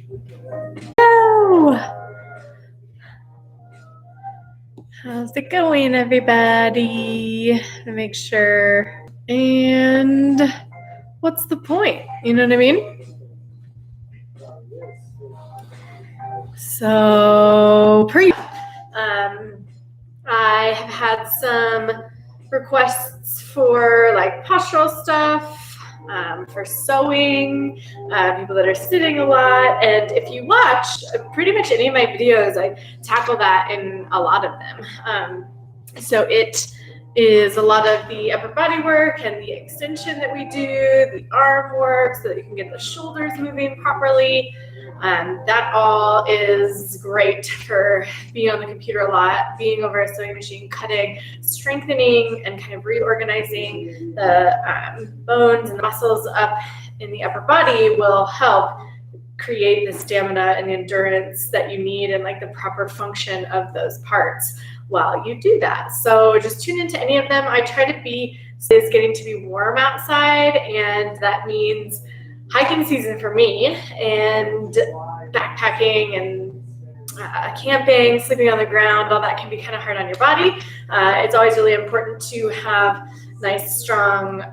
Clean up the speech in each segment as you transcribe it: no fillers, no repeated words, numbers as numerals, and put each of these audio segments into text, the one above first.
Hello. How's it going, everybody? To make sure. And what's the point? You know what I mean? So, I have had some requests for like postural stuff, for sewing, people that are sitting a lot. And if you watch pretty much any of my videos, I tackle that in a lot of them. So it is a lot of the upper body work and the extension that we do, the arm work so that you can get the shoulders moving properly. That all is great for being on the computer a lot, being over a sewing machine, cutting, strengthening, and kind of reorganizing the bones and the muscles up in the upper body will help create the stamina and the endurance that you need and like the proper function of those parts while you do that. So just tune into any of them. I try to be, it's getting to be warm outside, and that means hiking season for me, and backpacking and camping, sleeping on the ground, all that can be kind of hard on your body. It's always really important to have nice, strong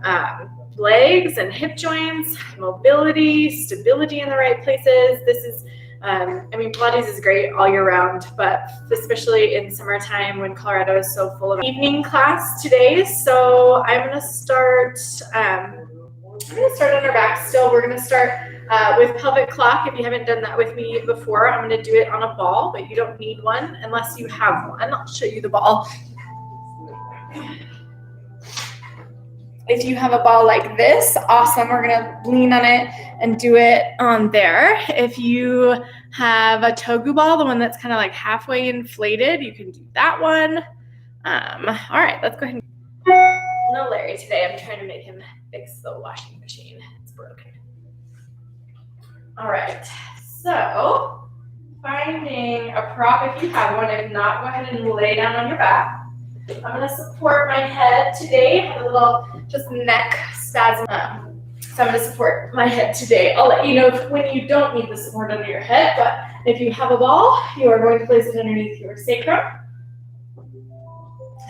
legs and hip joints, mobility, stability in the right places. This is, Pilates is great all year round, but especially in summertime when Colorado is so full of evening class today. So I'm going to start on our back still. We're going to start with pelvic clock. If you haven't done that with me before, I'm going to do it on a ball, but you don't need one unless you have one. I'll show you the ball. If you have a ball like this, awesome. We're going to lean on it and do it on there. If you have a togu ball, the one that's kind of like halfway inflated, you can do that one. All right, let's go ahead. No Larry today. I'm trying to make him fix the washing machine. It's broken. All right, so finding a prop if you have one. If not, go ahead and lay down on your back. I'm going to support my head today. A little just neck spasm. So I'm going to support my head today. I'll let you know when you don't need the support under your head, but if you have a ball, you are going to place it underneath your sacrum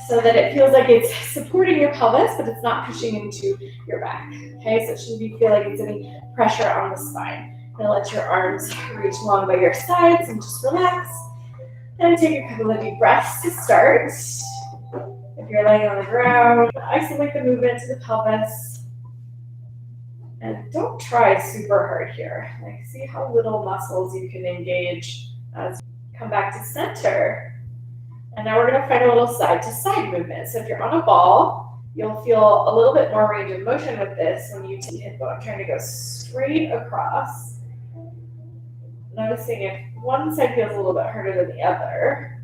so that it feels like it's supporting your pelvis, but it's not pushing into your back. Okay, so it shouldn't feel like it's any pressure on the spine. Now let your arms reach along by your sides and just relax. And take a couple of deep breaths to start. If you're laying on the ground, isolate the movement to the pelvis. And don't try super hard here. Like, see how little muscles you can engage as you come back to center. And now we're going to find a little side-to-side movement. So if you're on a ball, you'll feel a little bit more range of motion with this when you take hip bone. I'm trying to go straight across. Noticing if one side feels a little bit harder than the other.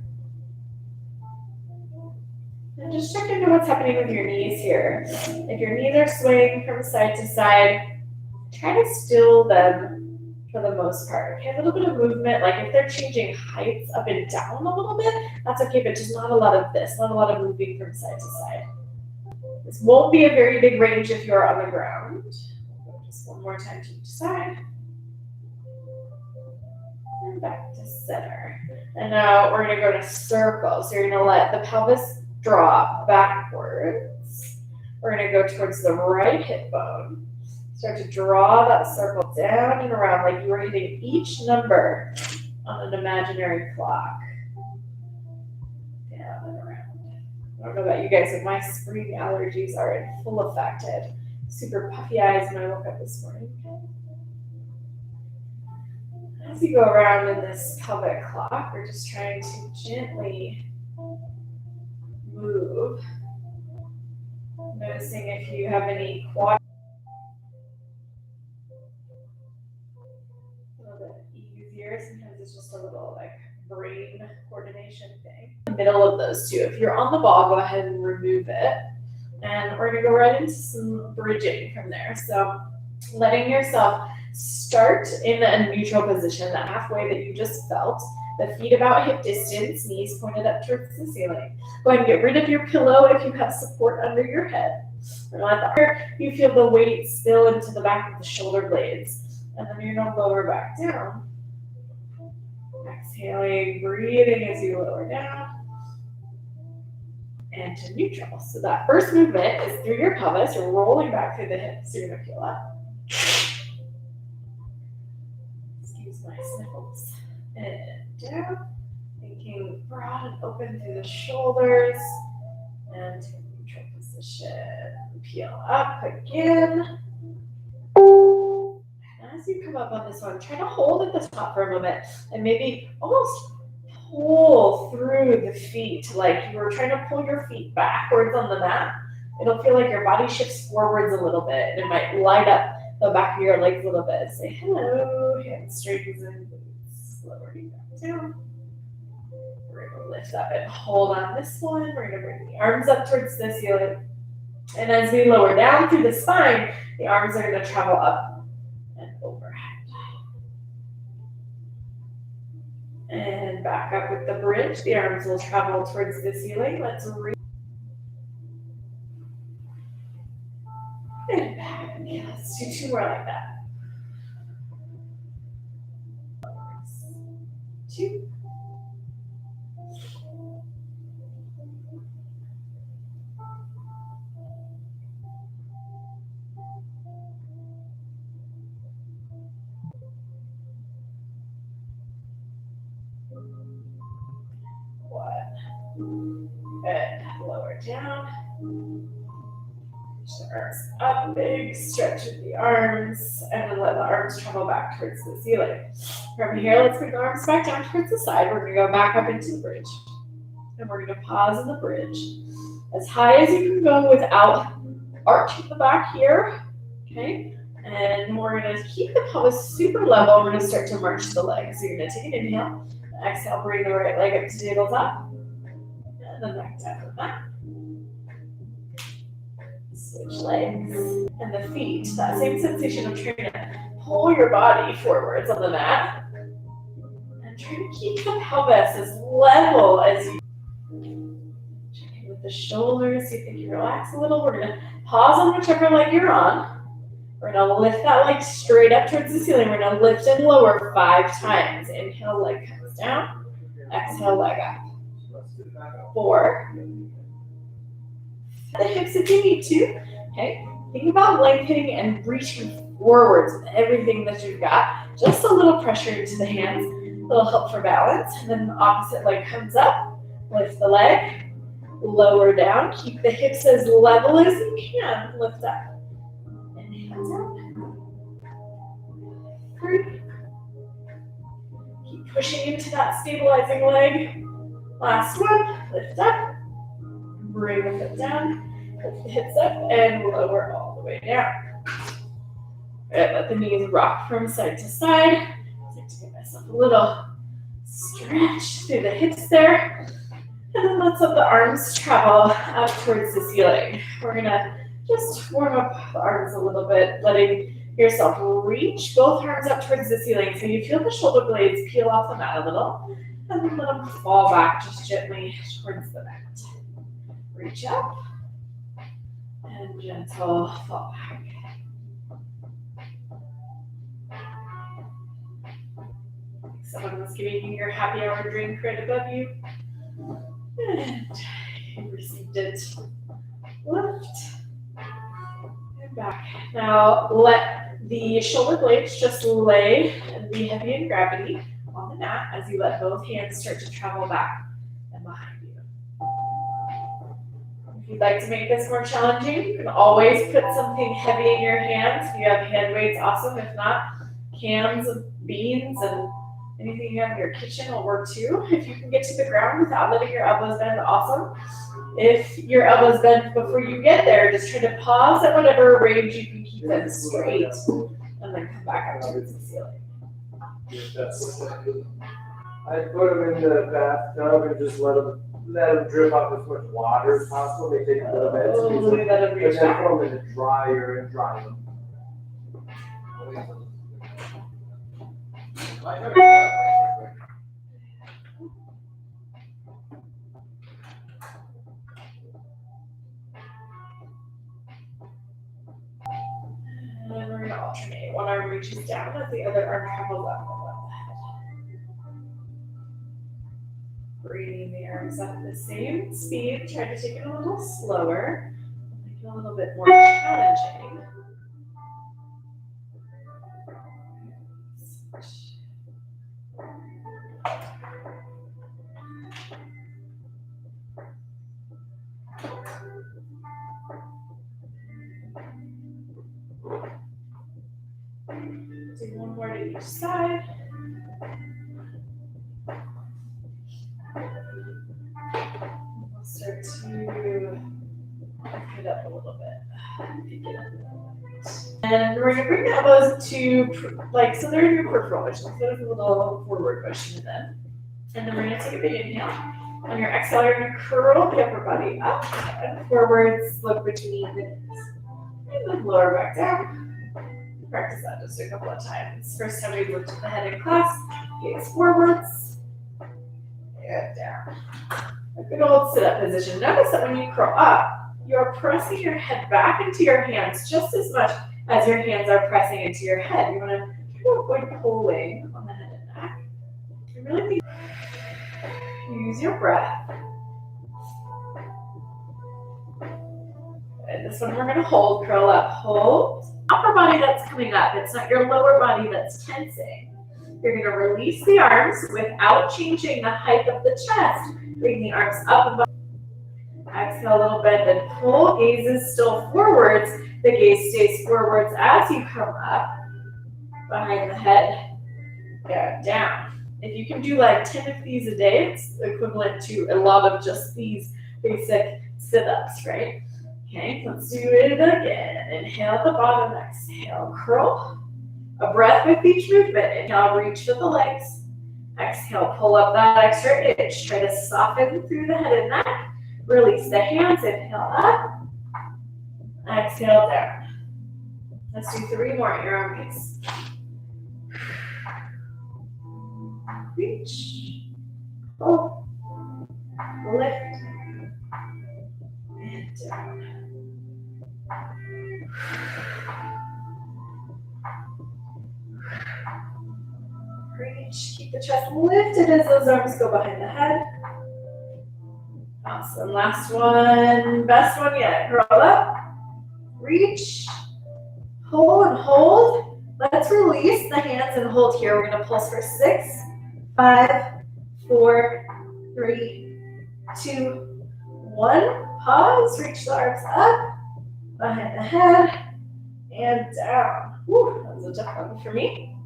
And just check into what's happening with your knees here. If your knees are swaying from side to side, try to still them for the most part. Okay, a little bit of movement, like if they're changing heights up and down a little bit, that's okay, but just not a lot of this, not a lot of moving from side to side. This won't be a very big range if you're on the ground. Just one more time to each side. And back to center. And now we're going to go to circle. So you're going to let the pelvis drop backwards. We're going to go towards the right hip bone. Start to draw that circle down and around like you were hitting each number on an imaginary clock. Down and around. I don't know about you guys, but my spring allergies are in full effect. I had super puffy eyes when I woke up this morning. As you go around in this pelvic clock, we're just trying to gently move. Noticing if you have any quad. A little bit easier. Sometimes it's just a little like brain coordination thing. In the middle of those two. If you're on the ball, go ahead and remove it. And we're going to go right into some bridging from there. So letting yourself start in a neutral position, that halfway that you just felt. The feet about hip distance, knees pointed up towards the ceiling. Go ahead and get rid of your pillow if you have support under your head. And let you feel the weight spill into the back of the shoulder blades. And then you're going to lower back down. Exhaling, breathing as you lower down. And to neutral. So that first movement is through your pelvis, you're rolling back through the hips. You're gonna peel up. Excuse my sniffles. And down. Thinking broad and open through the shoulders. And to neutral position. Peel up again. And as you come up on this one, try to hold at the top for a moment and maybe almost pull through the feet like you were trying to pull your feet backwards on the mat. It'll feel like your body shifts forwards a little bit. It might light up the back of your legs a little bit. Say hello, hamstrings and glutes. Lowering back down. We're going to lift up and hold on this one. We're going to bring the arms up towards the ceiling. And as we lower down through the spine, the arms are going to travel up and overhead. And back up with the bridge. The arms will travel towards the ceiling. Let's reach. And back. Yeah, let's do two more like that. 2. And lower down. Reach the arms up, big stretch of the arms, and then let the arms travel back towards the ceiling. From here, let's bring the arms back down towards the side. We're going to go back up into the bridge. And we're going to pause in the bridge as high as you can go without arching the back here. Okay? And we're going to keep the pelvis super level. We're going to start to march the legs. So you're going to take an inhale. Exhale, bring the right leg up to tabletop. And then back down with that. Switch legs. And the feet. That same sensation of trying to pull your body forwards on the mat. And try to keep the pelvis as level as you can. Check in with the shoulders. See if you can relax a little. We're going to pause on whichever leg you're on. We're going to lift that leg straight up towards the ceiling. We're going to lift and lower 5 times. Inhale, leg comes down. Exhale, leg up. 4. The hips if you need to. Okay. Think about lengthening and reaching forwards with everything that you've got. Just a little pressure into the hands. A little help for balance. And then the opposite leg comes up. Lift the leg. Lower down. Keep the hips as level as you can. Lift up. And hands out. 3. Keep pushing into that stabilizing leg. Last one. Lift up. Bring the foot down. Lift the hips up and lower all the way down. All right, let the knees rock from side to side. I like to give myself a little stretch through the hips there. And then let's let the arms travel up towards the ceiling. We're gonna just warm up the arms a little bit, letting yourself reach both arms up towards the ceiling. So you feel the shoulder blades peel off the mat a little, and then let them fall back just gently towards the mat. Reach up, and gentle fall back. Someone was giving you your happy hour drink right above you. And you received it. Lift. And back. Now let the shoulder blades just lay and be heavy in gravity on the mat as you let both hands start to travel back and behind you. If you'd like to make this more challenging, you can always put something heavy in your hands. If you have hand weights, awesome. If not, cans of beans and anything you have in your kitchen will work too. If you can get to the ground without letting your elbows bend, awesome. If your elbows bend before you get there, just try to pause at whatever range you can keep them straight, and then come back up towards the ceiling. I put them in the bathtub and just let them drip off as much water as possible. They take a little bit, but then throw them in the dryer and dry them. And then we're going to alternate. One arm reaches down as the other arm travels up above the head. Bringing the arms up at the same speed. Try to take it a little slower. Make it a little bit more challenging. Do one more to each side. We'll start to pick it up a little bit. And we're going to bring the elbows to, like, so they're in your peripheral motion. So there's a little forward motion then. And then we're going to take a big inhale. On your exhale, you're going to curl the upper body up and forwards, look between the knees. And then lower back down. Practice that just a couple of times. First time we lifted the head in class, gaze forwards and down. A good old sit-up position. Notice that when you curl up, you're pressing your head back into your hands just as much as your hands are pressing into your head. You want to try to avoid pulling on the head and neck. You really think. Use your breath. And this one we're going to hold, curl up, hold. Upper body that's coming up. It's not your lower body that's tensing. You're going to release the arms without changing the height of the chest. Bring the arms up above. Exhale a little bit, then pull. Gaze is still forwards. The gaze stays forwards as you come up behind the head. Go down. If you can do like 10 of these a day, it's equivalent to a lot of just these basic sit-ups, right? Okay, let's do it again. Inhale at the bottom, exhale, curl. A breath with each movement. Inhale, reach for the legs. Exhale, pull up that extra inch. Try to soften through the head and neck. Release the hands, inhale up. Exhale down. Let's do 3 more at your own pace. Reach, pull, lift, and down. Reach, keep the chest lifted as those arms go behind the head. Awesome, last one, best one yet. Curl up, reach, pull and hold. Let's release the hands and hold here. We're gonna pulse for 6, 5, 4, 3, 2, 1. Pause, reach the arms up, behind the head, and down. Whew, that was a tough one for me.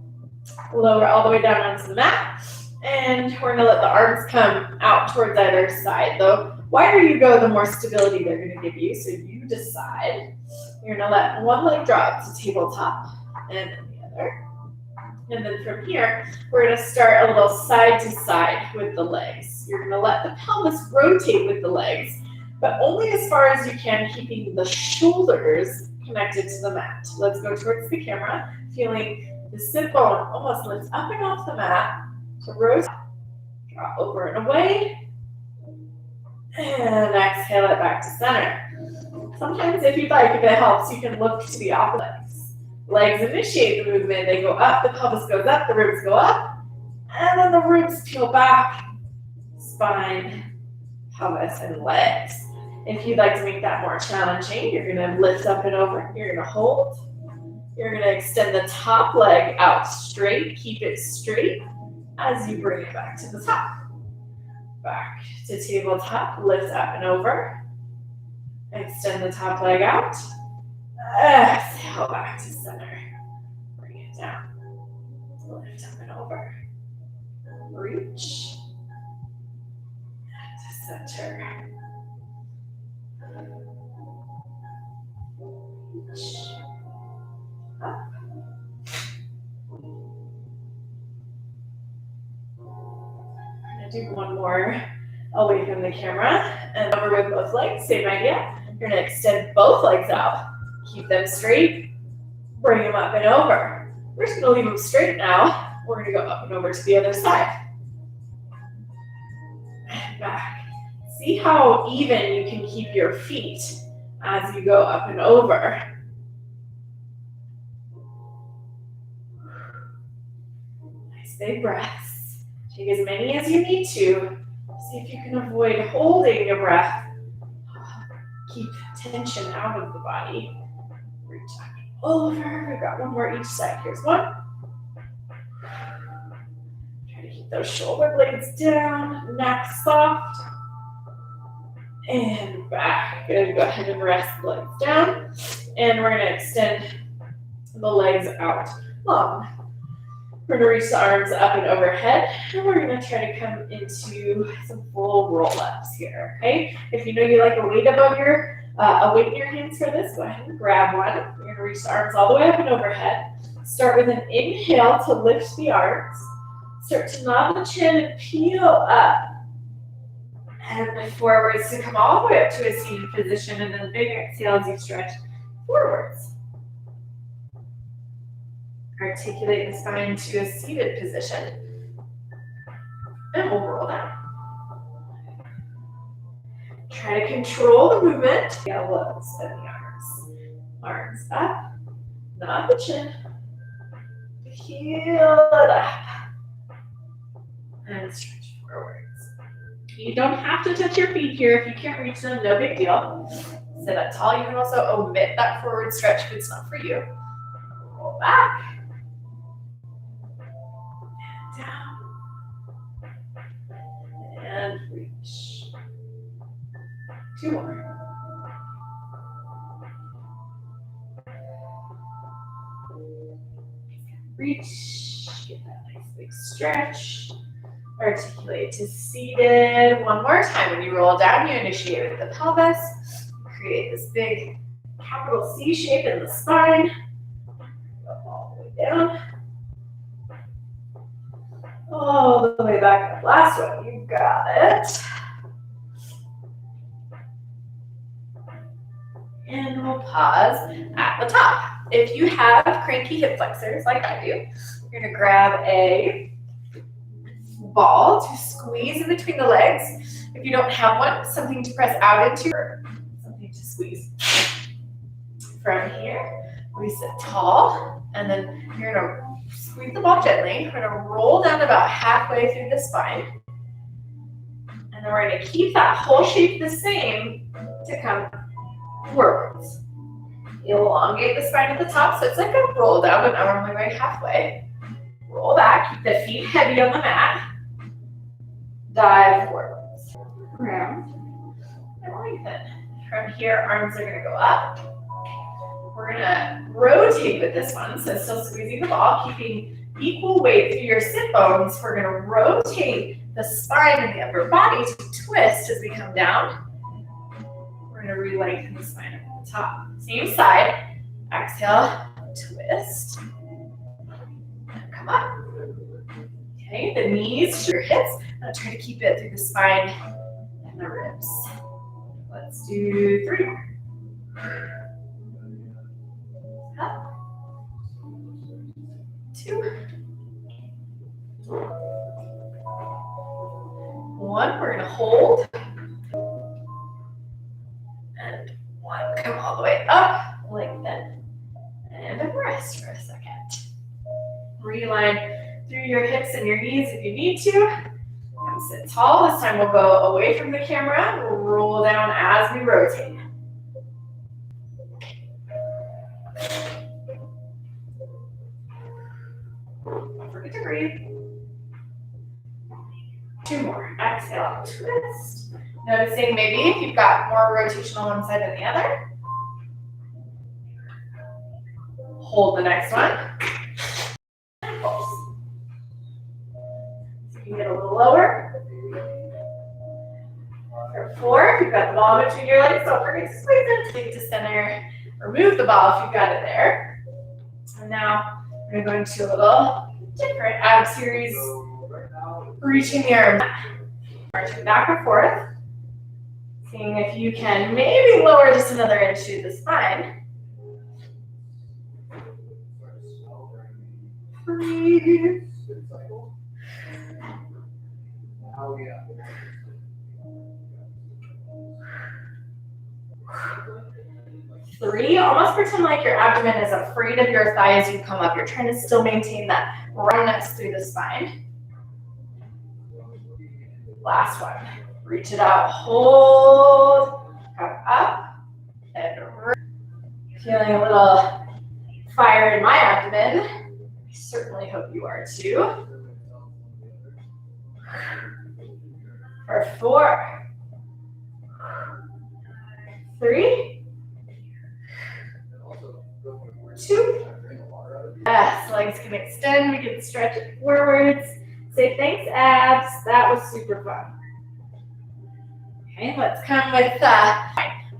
Lower all the way down onto the mat. And we're gonna let the arms come out towards either side. The wider you go, the more stability they're gonna give you. So you decide. You're gonna let one leg drop to tabletop and then the other. And then from here, we're gonna start a little side to side with the legs. You're gonna let the pelvis rotate with the legs, but only as far as you can, keeping the shoulders connected to the mat. Let's go towards the camera, feeling the sit bone almost lifts up and off the mat. So rotate, draw over and away, and exhale it back to center. Sometimes if you'd like, if it helps, you can look to the opposite legs. Legs initiate the movement, they go up, the pelvis goes up, the ribs go up, and then the ribs peel back, spine, pelvis, and legs. If you'd like to make that more challenging, you're gonna lift up and over, you're gonna hold, you're gonna extend the top leg out straight, keep it straight as you bring it back to the top. Back to tabletop, lift up and over, extend the top leg out, exhale back to center, bring it down, lift up and over, reach, to center, reach, up, I'm gonna do one more away from the camera and over with both legs, same idea. You're gonna extend both legs out, keep them straight, bring them up and over. We're just gonna leave them straight now. We're gonna go up and over to the other side. And back. See how even you can keep your feet as you go up and over. Nice big breaths. Take as many as you need to. See if you can avoid holding your breath. Keep tension out of the body. Reach back over. We've got one more each side. Here's one. Try to keep those shoulder blades down, neck soft. And back. Good. Go ahead and rest the legs down. And we're going to extend the legs out long. We're going to reach the arms up and overhead, and we're going to try to come into some full roll-ups here, okay? If you know you like a weight above your, a weight in your hands for this, go ahead and grab one. You're going to reach the arms all the way up and overhead. Start with an inhale to lift the arms. Start to nod the chin and peel up. And forwards to come all the way up to a seated position, and then big exhale as you stretch forwards. Articulate the spine to a seated position. And we'll roll down. Try to control the movement. Elbows and the arms. Arms up. Nod the chin. Heel it up. And stretch forwards. You don't have to touch your feet here. If you can't reach them, no big deal. Sit up tall. You can also omit that forward stretch if it's not for you. Roll back. Down. And reach. Two more. Reach. Get that nice big stretch. Articulate to seated. One more time. When you roll down, you initiate with the pelvis. Create this big capital C shape in the spine. Go all the way down. All the way back up. Last one. You got it. And we'll pause at the top. If you have cranky hip flexors like I do, you're going to grab a ball to squeeze in between the legs. If you don't have one, something to press out into or something to squeeze. From here, we sit tall, and then you're going to squeeze the ball gently. We're going to roll down about halfway through the spine. And then we're going to keep that whole shape the same to come forwards. Elongate the spine at the top, so it's like a roll down, but now we're only going halfway. Roll back, keep the feet heavy on the mat. Dive forwards. Round and lengthen. From here, arms are going to go up. We're going to rotate with this one, so still squeezing the ball, keeping equal weight through your sit bones. We're going to rotate the spine and the upper body to twist as we come down. We're going to re-lengthen the spine at the top. Same side. Exhale, twist. And come up. Okay, the knees to your hips. Now try to keep it through the spine and the ribs. Let's do 3 more. Up. 2. 1. We're going to hold. And 1. Come all the way up. Lengthen. And rest for a second. Realign through your hips and your knees if you need to. And sit tall. This time we'll go away from the camera. We'll roll down as we rotate. Don't forget to breathe. 2 more. Exhale, twist. Noticing maybe if you've got more rotation on one side than the other. Hold the next one. Pulse. So you can get a little lower. For 4, if you've got the ball between your legs, don't forget to squeeze it. Take to center. Remove the ball if you've got it there. And now we're going to go into a little different ab series. Reaching the arm, marching back and forth. Seeing if you can maybe lower just another inch through the spine. 3. 3. Almost pretend like your abdomen is afraid of your thighs. You come up. You're trying to still maintain that roundness through the spine. Last one. Reach it out, hold, come up, and feeling a little fire in my abdomen. I certainly hope you are too. For 4, 3, 2. Yes, legs can extend. We can stretch it forwards. Say thanks, abs. That was super fun. Okay, let's come with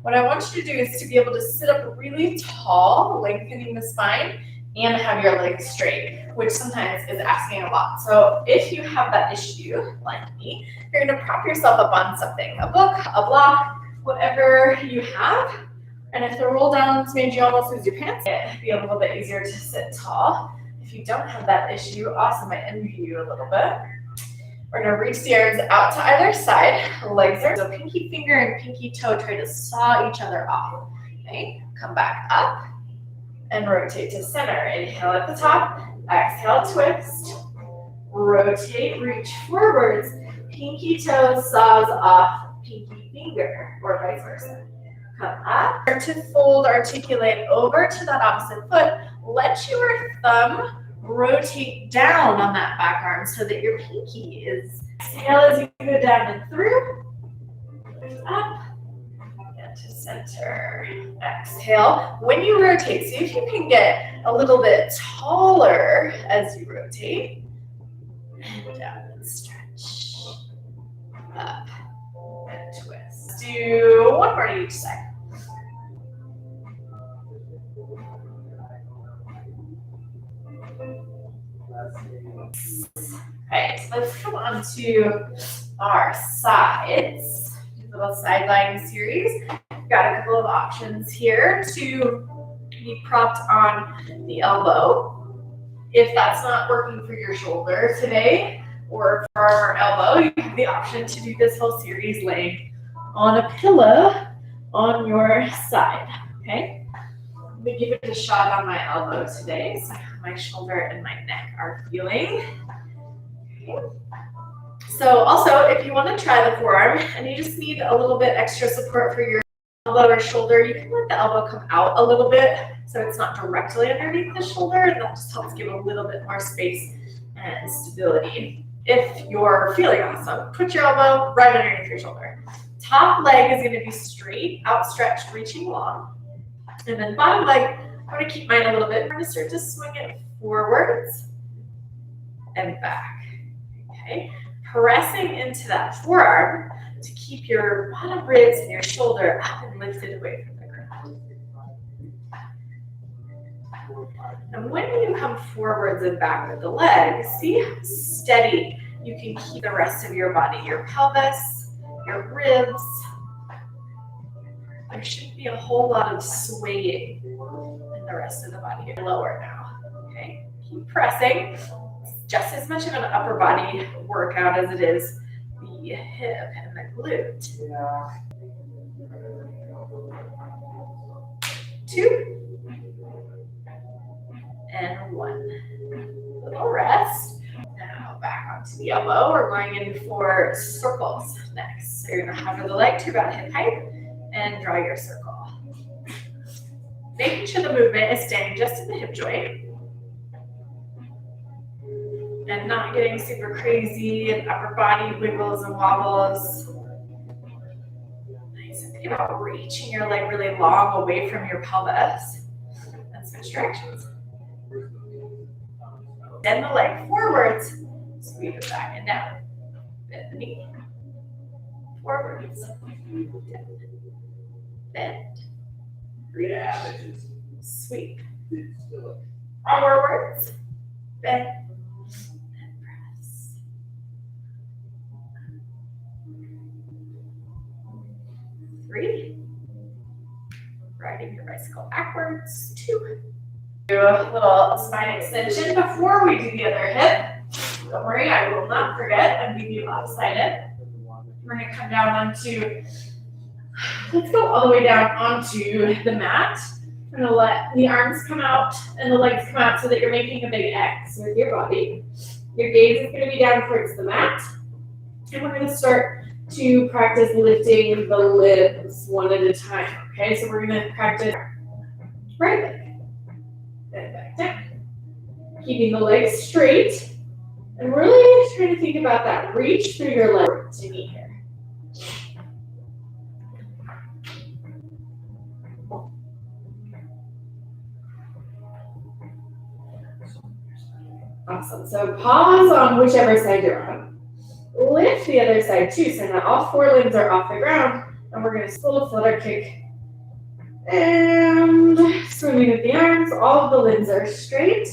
what I want you to do is to be able to sit up really tall, lengthening the spine, and have your legs straight, which sometimes is asking a lot. So if you have that issue, like me, you're going to prop yourself up on something, a book, a block, whatever you have. And if the roll downs made you almost lose your pants, it'd be a little bit easier to sit tall. If you don't have that issue, awesome, I envy you a little bit. We're going to reach the arms out to either side. Legs are so pinky finger and pinky toe try to saw each other off. Okay, come back up and rotate to center. Inhale at the top, exhale, twist. Rotate, reach forwards. Pinky toe saws off pinky finger, or vice versa. Come up, start to fold, articulate over to that opposite foot. Let your thumb rotate down on that back arm so that your pinky is. Exhale as you go down and through. Up and to center. Exhale. When you rotate, see if you can get a little bit taller as you rotate. And down and stretch. Up and twist. Do one more to each side. Right, so let's come on to our sides. Little sideline series. We've got a couple of options here to be propped on the elbow. If that's not working for your shoulder today or for our elbow, you have the option to do this whole series laying on a pillow on your side. Okay? Let me give it a shot on my elbow today. So my shoulder and my neck are feeling. Okay. So also, if you want to try the forearm and you just need a little bit extra support for your elbow or shoulder, you can let the elbow come out a little bit so it's not directly underneath the shoulder, and that just helps give a little bit more space and stability. If you're feeling awesome, put your elbow right underneath your shoulder. Top leg is going to be straight, outstretched, reaching long. And then bottom leg, I'm going to keep mine a little bit. I'm going to start to swing it forwards and back. Okay, pressing into that forearm to keep your bottom ribs and your shoulder up and lifted away from the ground. And when you come forwards and back with the leg, see how steady you can keep the rest of your body, your pelvis, your ribs. There shouldn't be a whole lot of swaying in the rest of the body. You're lower now. Okay, keep pressing. Just as much of an upper body workout as it is the hip and the glute. 2 and 1. Little rest. Now back onto the elbow. We're going in for circles next. So you're going to hover the leg to about hip height and draw your circle. Making sure the movement is staying just in the hip joint. And not getting super crazy and upper body wiggles and wobbles. Nice. And think about reaching your leg really long away from your pelvis. And switch directions. Bend the leg forwards. Sweep it back and down. Bend the knee. Forwards. Bend. Reach. Sweep. Forwards. Bend. 3. Riding your bicycle backwards. 2. Do a little spine extension before we do the other hip. Don't worry, I will not forget and leave you lopsided. We're going to come down onto, let's go all the way down onto the mat. We're going to let the arms come out and the legs come out so that you're making a big X with your body. Your gaze is going to be down towards the mat. And we're going to start to practice lifting the limbs one at a time. Okay, so we're going to practice right leg, then back down. Keeping the legs straight. And really trying to think about that. Reach through your leg to meet here. Awesome. So pause on whichever side you're on. Lift the other side too. So now all four limbs are off the ground. And we're going to little flutter kick. And swinging with the arms. All of the limbs are straight.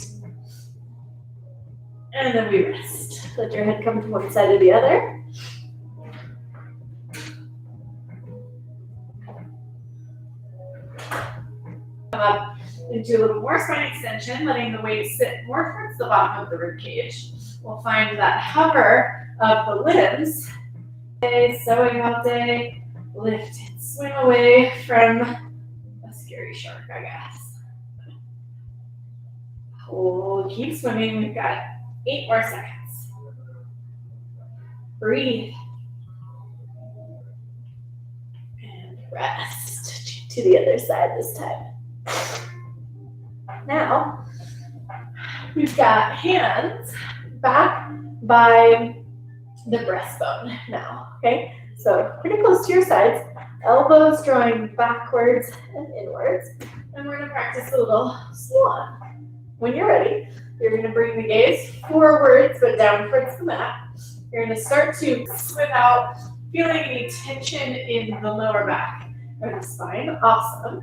And then we rest. Let your head come from one side to the other. Come up into a little more spine extension, letting the weight sit more towards the bottom of the rib cage. We'll find that hover of the limbs. Okay, sewing all day. Lift and swing away from a scary shark, I guess. We'll keep swimming. We've got 8 more seconds. Breathe. And rest to the other side this time. Now, we've got hands back by the breastbone now, okay? So pretty close to your sides, elbows drawing backwards and inwards. And we're gonna practice a little swan. When you're ready, you're gonna bring the gaze forwards but down towards the mat. You're gonna start to swim out, feeling any tension in the lower back or the spine. Awesome.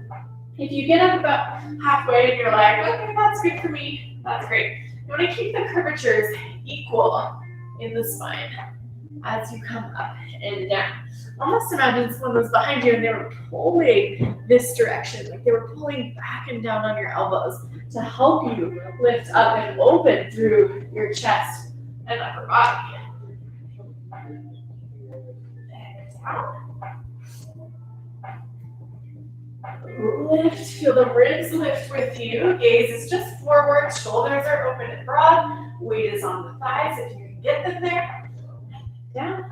If you get up about halfway and you're like, okay, that's good for me, that's great. You want to keep the curvatures equal in the spine as you come up and down. Almost imagine someone was behind you and they were pulling this direction, like they were pulling back and down on your elbows to help you lift up and open through your chest and upper body. And down. Lift, feel the ribs lift with you. Gaze is just forward, shoulders are open and broad. Weight is on the thighs if you can get them there. Down.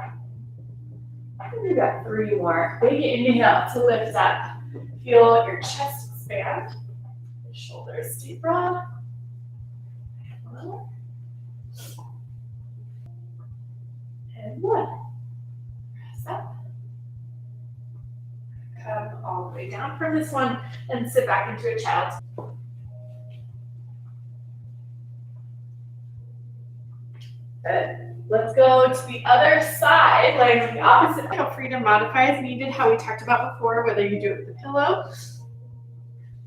We've got 3 more. Big inhale to lift up. Feel your chest expand. Shoulders stay broad. And 1. Press up. Come all the way down from this one and sit back into a child's. Good. Let's go to the other side, laying on the opposite. Feel free to modify as needed, how we talked about before, whether you do it with the pillow,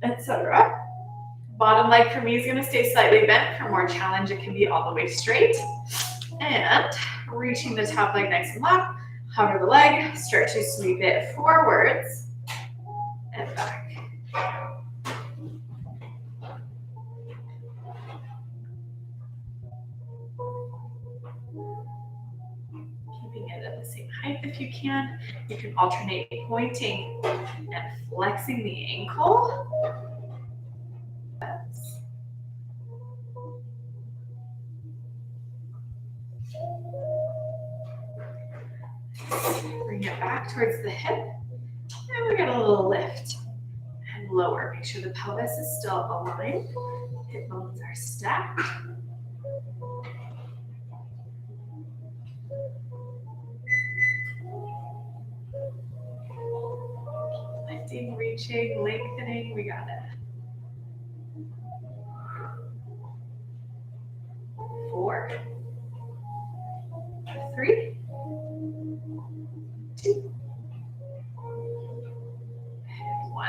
etc. Bottom leg for me is going to stay slightly bent. For more challenge, it can be all the way straight. And reaching the top leg nice and long. Hover the leg, start to sweep it forwards and back. Keeping it at the same height if you can. You can alternate pointing and flexing the ankle. Bring it back towards the hip. And we get a little lift and lower. Make sure the pelvis is still aligned. Hip bones are stacked. Lifting, reaching, lengthening. We got it. 4, 3, 2, and 1.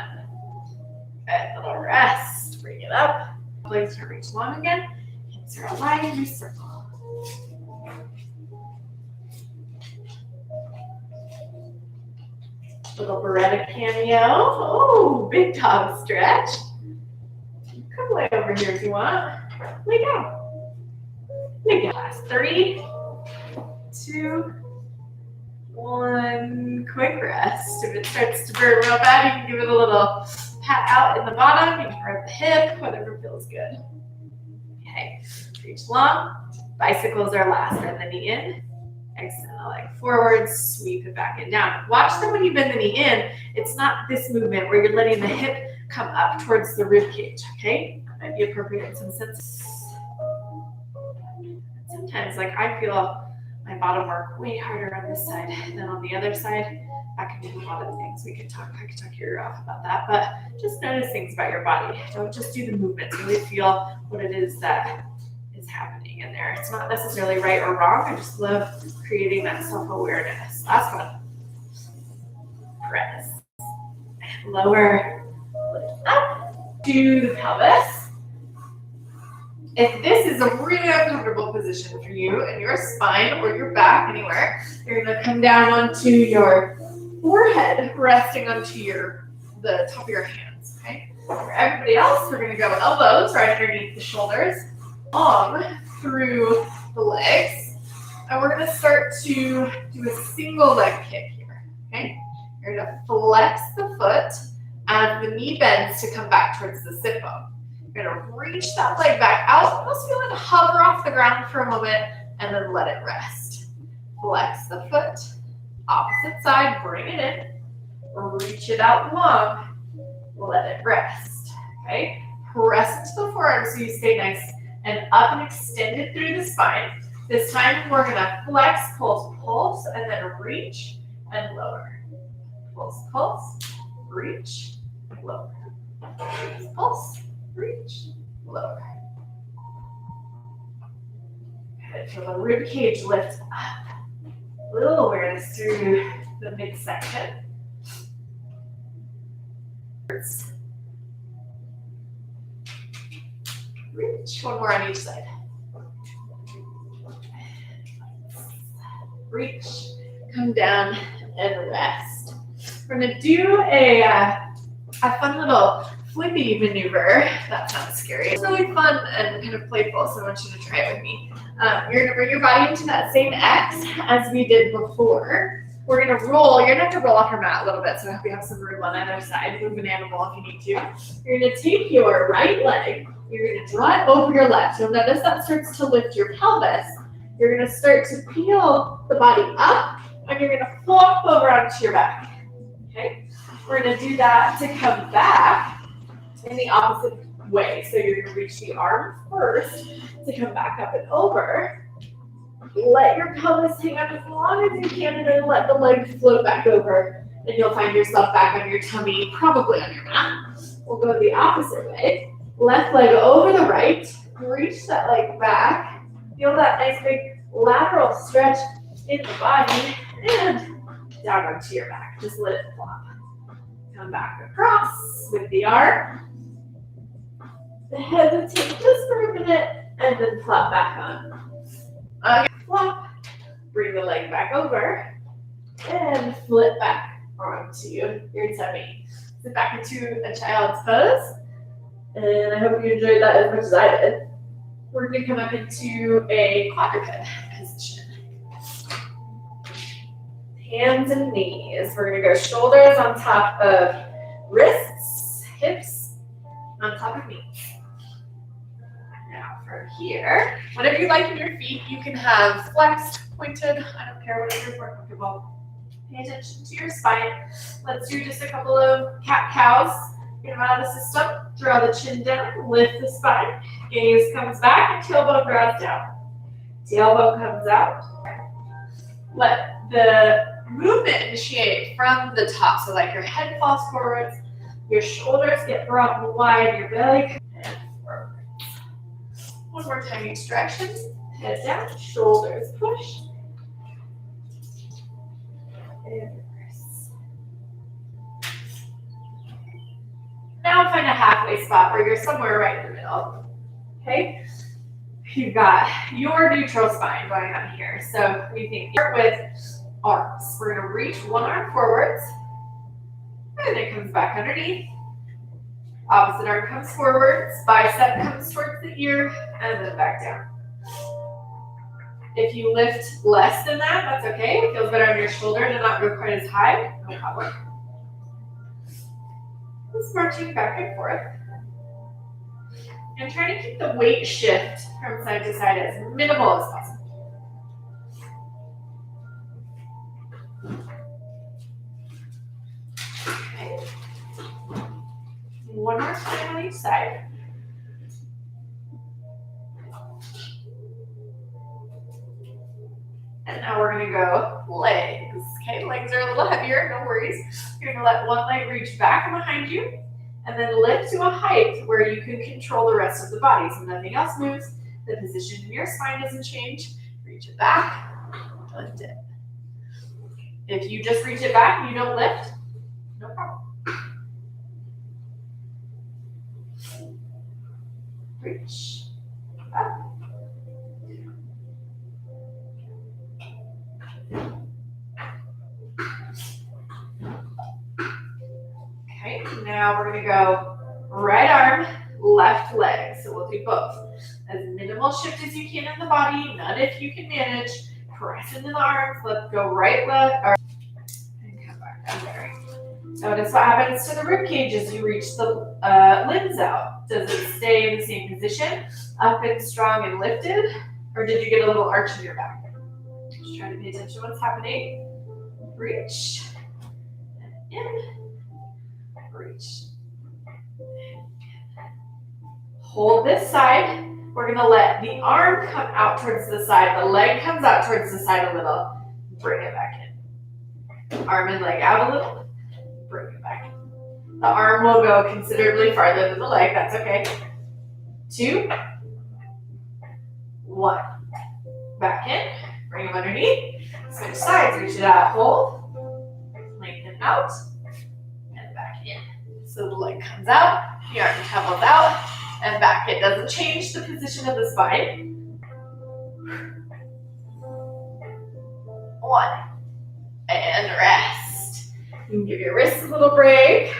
Good. Little rest. Bring it up. Legs are reach long again. Hips are aligned. We circle. Little Beretta cameo. Oh, big dog stretch. Come lay over here if you want. Lay down. Lay down. Last 3, 2, 1. Quick rest. If it starts to burn real bad, you can give it a little pat out in the bottom. You can rub the hip, whatever feels good. Okay. Reach long. Bicycles are last. Bend the knee in Extend the leg forward, sweep it back and down. Watch that when you bend the knee in, it's not this movement where you're letting the hip come up towards the rib cage, okay? That might be appropriate in some sense. Sometimes, like, I feel my bottom work way harder on this side than on the other side. That can mean a lot of things. I could talk your ear off about that, but just notice things about your body. Don't just do the movements. Really feel what it is that is happening in there. It's not necessarily right or wrong. I just love creating that self-awareness. Last one. Press. Lower, lift up, do the pelvis. If this is a really uncomfortable position for you in your spine or your back, anywhere, you're going to come down onto your forehead, resting onto the top of your hands, okay? For everybody else, we're going to go elbows right underneath the shoulders, long through the legs, and we're going to start to do a single leg kick here, okay? You're going to flex the foot and the knee bends to come back towards the sit bone. You're going to reach that leg back out, almost feel it hover off the ground for a moment, and then let it rest. Flex the foot, opposite side, bring it in, reach it out long, let it rest, okay? Press into the forearm so you stay nice and up and extended through the spine. This time we're going to flex, pulse, pulse, and then reach and lower. Pulse, pulse, reach, lower. Pulse, reach, lower. Good. Feel the rib cage lift up. A little awareness through the midsection. Reach. One more on each side. Reach. Come down and rest. We're going to do a fun little flippy maneuver. That sounds scary. It's really fun and kind of playful, so I want you to try it with me. You're going to bring your body into that same X as we did before. We're going to roll. You're going to have to roll off your mat a little bit, so I hope you have some room on either side. Move an animal if you need to. You're going to take your right leg. You're going to draw it over your left. You'll notice that starts to lift your pelvis. You're going to start to peel the body up, and you're going to flop over onto your back. Okay? We're going to do that to come back in the opposite way. So you're going to reach the arm first to come back up and over. Let your pelvis hang up as long as you can, and then let the legs float back over. And you'll find yourself back on your tummy, probably on your mat. We'll go the opposite way. Left leg over the right. Reach that leg back. Feel that nice big lateral stretch in the body. And down onto your back. Just let it flop. Come back across with the arm. Hesitate just for a minute and then flop back on. Okay, flop. Bring the leg back over and flip back onto your tummy. Sit back into a child's pose. And I hope you enjoyed that as much as I did. We're going to come up into a quadruped position. Hands and knees. We're going to go shoulders on top of wrists, hips on top of knees. Now from here, whatever you like in your feet, you can have flexed, pointed, I don't care, whatever's more comfortable. Pay attention to your spine. Let's do just a couple of cat-cows. Get them out of the system. Draw the chin down, lift the spine. Gaze comes back and tailbone draws down. Tailbone comes out. Let the movement initiate from the top. So like your head falls forwards, your shoulders get broad and wide, your belly comes forward. One more time each direction. Head down, shoulders push. And reverse. Now find a halfway spot where you're somewhere right in the middle. Okay? You've got your neutral spine going on here. So we think start with arms. We're going to reach one arm forwards, and it comes back underneath. Opposite arm comes forwards, bicep comes towards the ear, and then back down. If you lift less than that, that's okay. It feels better on your shoulder and not go quite as high. No problem. Just marching back and forth. And try to keep the weight shift from side to side as minimal as possible. more time on each side. And now we're gonna go legs. Okay, legs are a little heavier, no worries. You're gonna let one leg reach back behind you and then lift to a height where you can control the rest of the body. So nothing else moves. The position in your spine doesn't change. Reach it back, lift it. If you just reach it back and you don't lift, no problem. Reach up. Okay, now we're gonna go right arm, left leg. So we'll do both. As minimal shift as you can in the body, none if you can manage. Press into the arms, let's go right leg, and come back down there. Notice what happens to the rib cage as you reach the limbs out. Does it stay in the same position, up and strong and lifted, or did you get a little arch in your back? Just trying to pay attention to what's happening. Reach, and in, reach. Hold this side. We're gonna let the arm come out towards the side, the leg comes out towards the side a little, bring it back in. Arm and leg out a little, bring it back in. The arm will go considerably farther than the leg, that's okay. 2, 1. Back in, bring them underneath, switch sides, reach it out, hold, lengthen out, and back in. So the leg comes out, the arm travels out, and back. It doesn't change the position of the spine. 1, and rest. You can give your wrists a little break.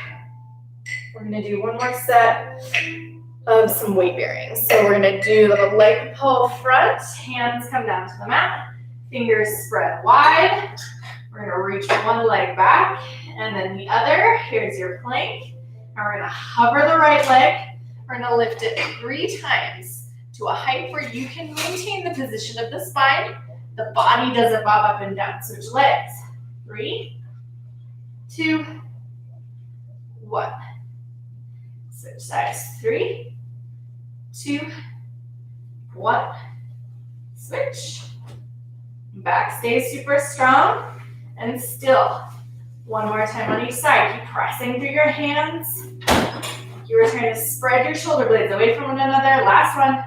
We're gonna do one more set of some weight bearing. So we're gonna do the leg pull front, hands come down to the mat, fingers spread wide. We're gonna reach one leg back and then the other. Here's your plank. And we're gonna hover the right leg. We're gonna lift it 3 times to a height where you can maintain the position of the spine. The body doesn't bob up and down. Switch legs. 3, 2, 1. Switch sides. 3, 2, 1. Switch. Back stays super strong and still. One more time on each side. Keep pressing through your hands. You are trying to spread your shoulder blades away from one another. Last one.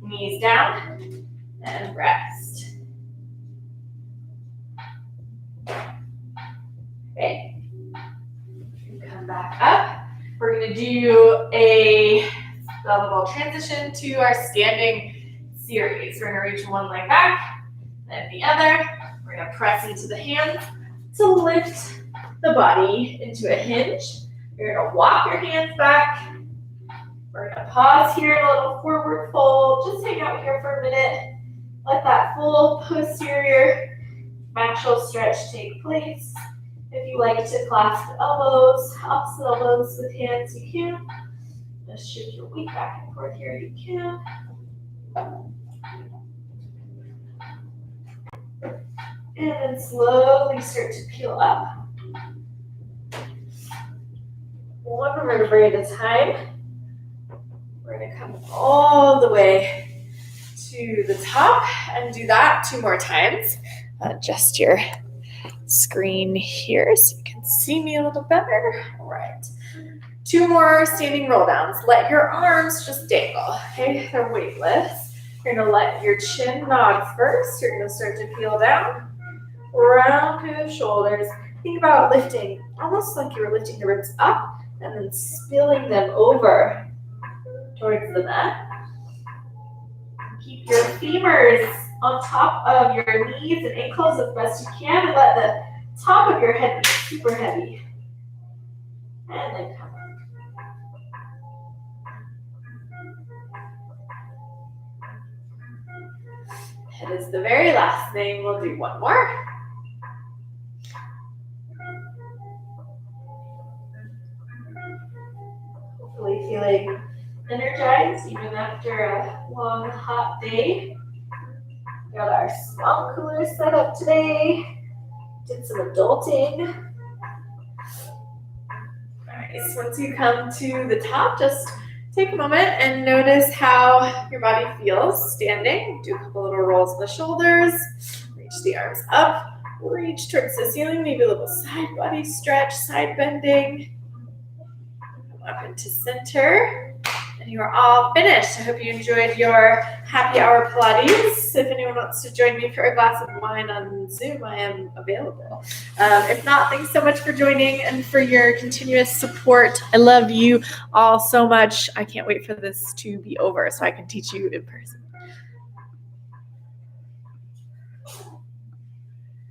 Knees down and rest. Okay. Come back up. We're going to do a little transition to our standing series. We're going to reach one leg back, then the other. We're going to press into the hands to lift the body into a hinge. You're going to walk your hands back. We're going to pause here, a little forward fold. Just hang out here for a minute. Let that full posterior fascial stretch take place. If you like to clasp elbows, opposite elbows with hands, you can. Just shift your weight back and forth here, you can. And then slowly start to peel up. One vertebrae at a time. We're going to come all the way to the top and do that 2 more times. Adjust your screen here so you can see me a little better. All right. 2 more standing roll downs. Let your arms just dangle, okay? They're weightless. You're going to let your chin nod first. You're going to start to peel down, round through the shoulders. Think about lifting, almost like you were lifting the ribs up and then spilling them over towards the mat. Keep your femurs on top of your knees and ankles as best you can, and let the top of your head be super heavy. And then come up. Head is the very last thing. We'll do one more. Hopefully feeling energized even after a long, hot day. Got our swamp cooler set up today. Did some adulting. All right, Nice. Once you come to the top, just take a moment and notice how your body feels standing. Do a couple little rolls of the shoulders. Reach the arms up. Reach towards the ceiling. Maybe a little side body stretch, side bending. Come up into center. And you are all finished. I hope you enjoyed your happy hour Pilates. If anyone wants to join me for a glass of wine on Zoom, I am available. If not, thanks so much for joining and for your continuous support. I love you all so much. I can't wait for this to be over so I can teach you in person.